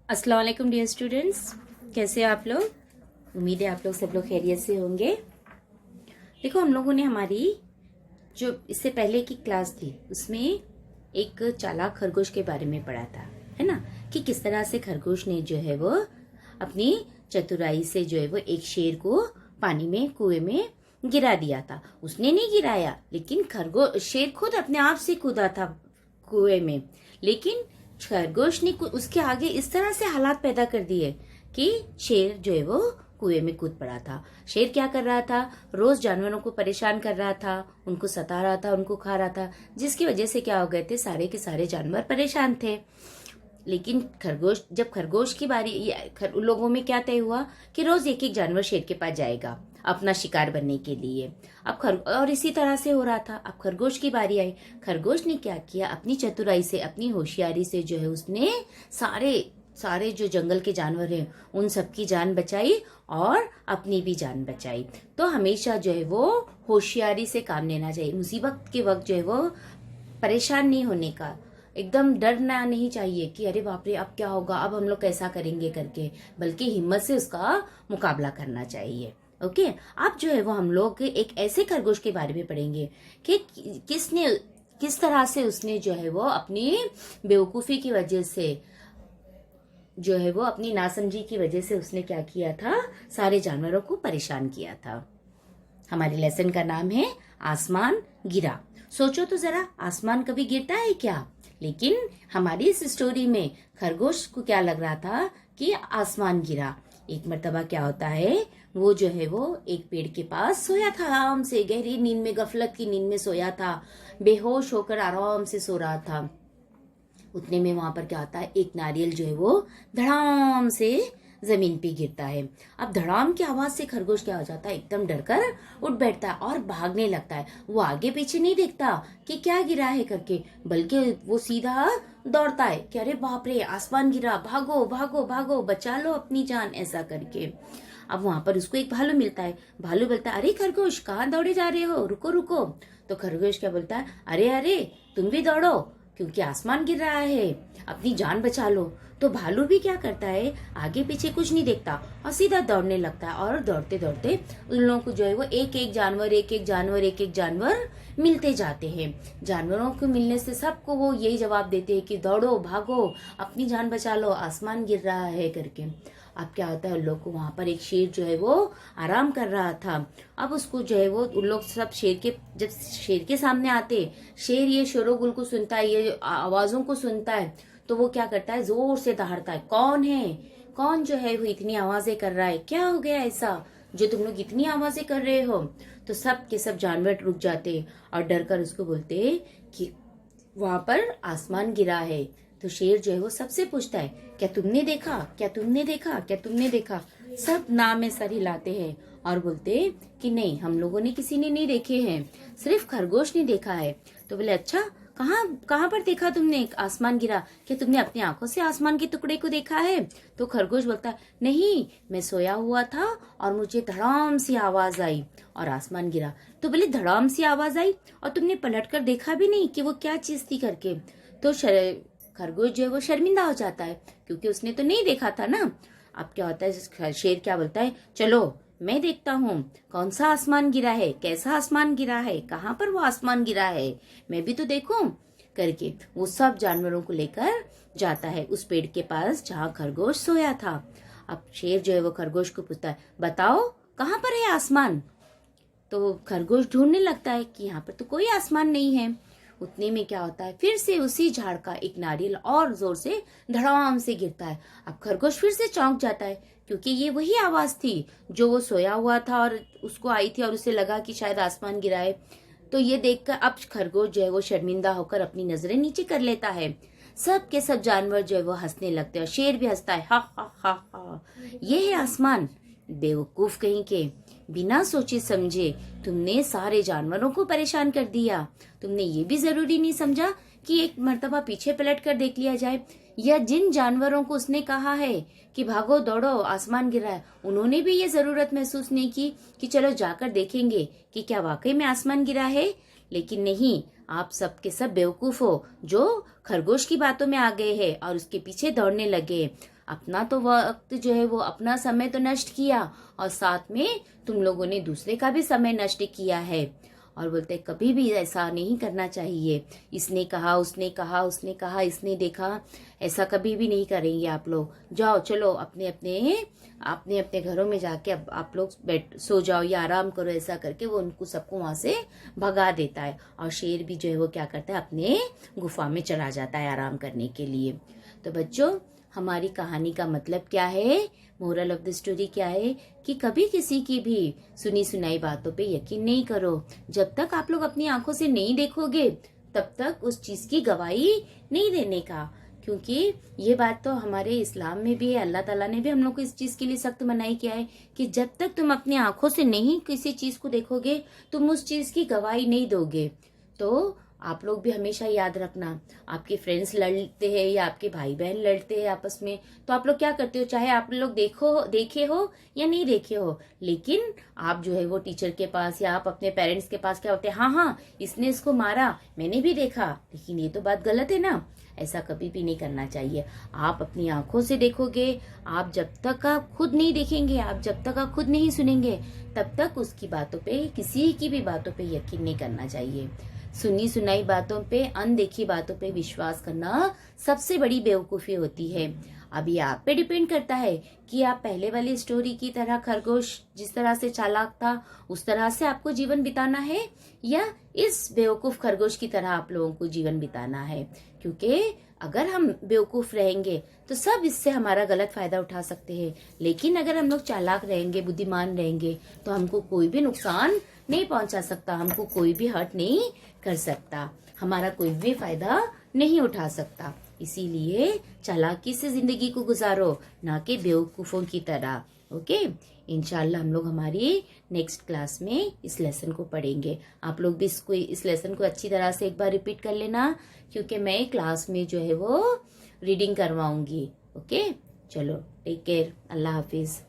अस्सलाम वालेकुम dear students, कैसे हैं आप लोग। उम्मीद है आप लोग सब लोग खैरियत से होंगे। देखो, हम लोगों ने हमारी जो इससे पहले की क्लास थी उसमें एक चालाक खरगोश के बारे में पढ़ा था, है ना, कि किस तरह से खरगोश ने जो है वो अपनी चतुराई से जो है वो एक शेर को पानी में, कुएं में गिरा दिया था। उसने नहीं गिराया, लेकिन खरगोश शेर खुद अपने आप से कूदा था कुएं में, लेकिन खरगोश ने उसके आगे इस तरह से हालात पैदा कर दिए कि शेर जो है वो कुएं में कूद पड़ा था। शेर क्या कर रहा था, रोज जानवरों को परेशान कर रहा था, उनको सता रहा था, उनको खा रहा था, जिसकी वजह से क्या हो गए थे, सारे के सारे जानवर परेशान थे। लेकिन जब खरगोश की बारी, लोगों में क्या तय हुआ कि रोज एक एक जानवर शेर के पास जाएगा अपना शिकार बनने के लिए। और इसी तरह से हो रहा था। अब खरगोश की बारी आई। खरगोश ने क्या किया, अपनी चतुराई से, अपनी होशियारी से जो है उसने सारे सारे जो जंगल के जानवर हैं उन सबकी जान बचाई और अपनी भी जान बचाई। तो हमेशा जो है वो होशियारी से काम लेना चाहिए। मुसीबत के वक्त जो है वो परेशान नहीं होने का, एकदम डरना नहीं चाहिए कि अरे बाप रे अब क्या होगा, अब हम लोग कैसा करेंगे करके, बल्कि हिम्मत से उसका मुकाबला करना चाहिए। ओके, अब जो है वो हम लोग एक ऐसे खरगोश के बारे में पढ़ेंगे कि किस तरह से उसने जो है वो अपनी बेवकूफी की वजह से, जो है वो अपनी नासमझी की वजह से उसने क्या किया था, सारे जानवरों को परेशान किया था। हमारे लेसन का नाम है आसमान गिरा। सोचो तो जरा, आसमान कभी गिरता है क्या? लेकिन हमारी इस स्टोरी में खरगोश को क्या लग रहा था कि आसमान गिरा। एक मर्तबा क्या होता है, वो जो है वो एक पेड़ के पास सोया था, आराम से गहरी नींद में, गफलत की नींद में सोया था, बेहोश होकर आराम से सो रहा था। उतने में वहां पर क्या होता है, एक नारियल जो है वो धड़ाम से जमीन पे गिरता है। अब धड़ाम की आवाज से खरगोश क्या हो जाता है, एकदम डरकर उठ बैठता है और भागने लगता है। वो आगे पीछे नहीं देखता कि क्या गिरा है करके, बल्कि वो सीधा दौड़ता है कि अरे बाप रे आसमान गिरा, भागो भागो भागो, बचा लो अपनी जान, ऐसा करके। अब वहां पर उसको एक भालू मिलता है। भालू बोलता है, अरे खरगोश कहाँ दौड़े जा रहे हो, रुको रुको। तो खरगोश क्या बोलता है, अरे अरे तुम भी दौड़ो, क्योंकि आसमान गिर रहा है, अपनी जान बचा लो। तो भालू भी क्या करता है, आगे पीछे कुछ नहीं देखता और सीधा दौड़ने लगता है। और दौड़ते दौड़ते उन लोगों को जो है वो एक एक जानवर मिलते जाते हैं। जानवरों को मिलने से सबको वो यही जवाब देते हैं कि दौड़ो भागो, अपनी जान बचा लो, आसमान गिर रहा है करके। अब क्या होता है, उन लोग को वहां पर एक शेर जो है वो आराम कर रहा था। अब उसको जो है वो उन लोग सब जब शेर के सामने आते, शेर ये शोरोगुल को सुनता है, ये आवाजों को सुनता है, तो वो क्या करता है, जोर से दहाड़ता है, कौन है, कौन जो है वो इतनी आवाजें कर रहा है, क्या हो गया ऐसा जो तुम लोग इतनी आवाजें कर रहे हो। तो सब के सब जानवर रुक जाते और डर कर उसको बोलते कि वहां पर आसमान गिरा है। तो शेर जो है वो सबसे पूछता है, क्या तुमने देखा, क्या तुमने देखा, क्या तुमने देखा। सब नाम में सर हिलाते हैं और बोलते कि नहीं, हम लोगों ने, किसी ने नहीं देखे हैं, सिर्फ खरगोश ने देखा है। तो बोले अच्छा, कहाँ कहाँ पर देखा तुमने आसमान गिरा, क्या तुमने अपनी आंखों से आसमान के टुकड़े को देखा है? तो खरगोश बोलता है, नहीं, मैं सोया हुआ था और मुझे धड़ाम सी आवाज आई और आसमान गिरा। तो बोले धड़ाम सी आवाज आई और तुमने पलट कर देखा भी नहीं कि वो क्या चीज थी करके। तो खरगोश जो है वो शर्मिंदा हो जाता है, क्योंकि उसने तो नहीं देखा था ना। अब क्या होता है, शेर क्या बोलता है, चलो मैं देखता हूँ कौन सा आसमान गिरा है, कैसा आसमान गिरा है, कहाँ पर वो आसमान गिरा है, मैं भी तो देखूं करके। वो सब जानवरों को लेकर जाता है उस पेड़ के पास जहाँ खरगोश सोया था। अब शेर जो है वो खरगोश को पूछता है, बताओ कहाँ पर है आसमान। तो खरगोश ढूंढने लगता है कि यहाँ पर तो कोई आसमान नहीं है। उतने में क्या होता है, फिर से उसी झाड़ का एक नारियल और जोर से धड़ाम से गिरता है। अब खरगोश फिर से चौंक जाता है, क्योंकि ये वही आवाज थी जो वो सोया हुआ था और उसको आई थी और उसे लगा कि शायद आसमान गिरा है। तो ये देखकर अब खरगोश जो है वो शर्मिंदा होकर अपनी नजरें नीचे कर लेता है। सब के सब जानवर जो है वो हंसने लगते हैं और शेर भी हंसता है, हा हा हा हा, ये है आसमान, बेवकूफ कहीं के, बिना सोचे समझे तुमने सारे जानवरों को परेशान कर दिया। तुमने ये भी जरूरी नहीं समझा कि एक मर्तबा पीछे पलट कर देख लिया जाए, या जिन जानवरों को उसने कहा है कि भागो दौड़ो आसमान गिरा है, उन्होंने भी ये जरूरत महसूस नहीं की कि चलो जाकर देखेंगे कि क्या वाकई में आसमान गिरा है। लेकिन नहीं, आप सब के सब बेवकूफ हो जो खरगोश की बातों में आ गए हैं और उसके पीछे दौड़ने लगे। अपना तो वक्त जो है वो अपना समय तो नष्ट किया और साथ में तुम लोगों ने दूसरे का भी समय नष्ट किया है। और बोलते कभी भी ऐसा नहीं करना चाहिए। इसने कहा, उसने कहा, उसने कहा, इसने देखा, ऐसा कभी भी नहीं करेंगे आप लोग। जाओ चलो अपने अपने घरों में जाके अब आप लोग सो जाओ या आराम करो, ऐसा करके वो उनको सबको वहां से भगा देता है। और शेर भी जो है वो क्या करता है, अपने गुफा में चला जाता है आराम करने के लिए। तो बच्चों, हमारी कहानी का मतलब क्या है, मोरल ऑफ द स्टोरी क्या है कि कभी किसी की भी सुनी सुनाई बातों पे यकीन नहीं करो। जब तक आप लोग अपनी आंखों से नहीं देखोगे तब तक उस चीज की गवाही नहीं देने का, क्योंकि ये बात तो हमारे इस्लाम में भी है। अल्लाह ताला ने भी हम लोग को इस चीज के लिए सख्त मनाही किया है कि जब तक तुम अपनी आंखों से नहीं किसी चीज को देखोगे तुम उस चीज की गवाही नहीं दोगे। तो आप लोग भी हमेशा याद रखना, आपके फ्रेंड्स लड़ते हैं या आपके भाई बहन लड़ते हैं आपस में, तो आप लोग क्या करते हो, चाहे आप लोग देखे हो या नहीं देखे हो, लेकिन आप जो है वो टीचर के पास या आप अपने पेरेंट्स के पास क्या होते हैं, हाँ हाँ इसने इसको मारा, मैंने भी देखा, लेकिन ये तो बात गलत है ना। ऐसा कभी भी नहीं करना चाहिए। आप अपनी आंखों से देखोगे, आप जब तक आप खुद नहीं देखेंगे, आप जब तक आप खुद नहीं सुनेंगे, तब तक उसकी बातों पे, किसी की भी बातों पे यकीन नहीं करना चाहिए। सुनी सुनाई बातों पे, अनदेखी बातों पे विश्वास करना सबसे बड़ी बेवकूफी होती है। अब ये आप पे डिपेंड करता है कि आप पहले वाली स्टोरी की तरह खरगोश जिस तरह से चालाक था उस तरह से आपको जीवन बिताना है या इस बेवकूफ खरगोश की तरह आप लोगों को जीवन बिताना है। क्योंकि अगर हम बेवकूफ रहेंगे तो सब इससे हमारा गलत फायदा उठा सकते हैं, लेकिन अगर हम लोग चालाक रहेंगे, बुद्धिमान रहेंगे, तो हमको कोई भी नुकसान नहीं पहुंचा सकता, हमको कोई भी हर्ट नहीं कर सकता, हमारा कोई भी फायदा नहीं उठा सकता। इसीलिए चालाकी से जिंदगी को गुजारो, ना कि बेवकूफों की तरह। ओके, इंशाल्लाह हम लोग हमारी नेक्स्ट क्लास में इस लेसन को पढ़ेंगे। आप लोग भी इस लेसन को अच्छी तरह से एक बार रिपीट कर लेना, क्योंकि मैं क्लास में जो है वो रीडिंग करवाऊंगी। ओके, चलो टेक केयर, अल्लाह हाफिज।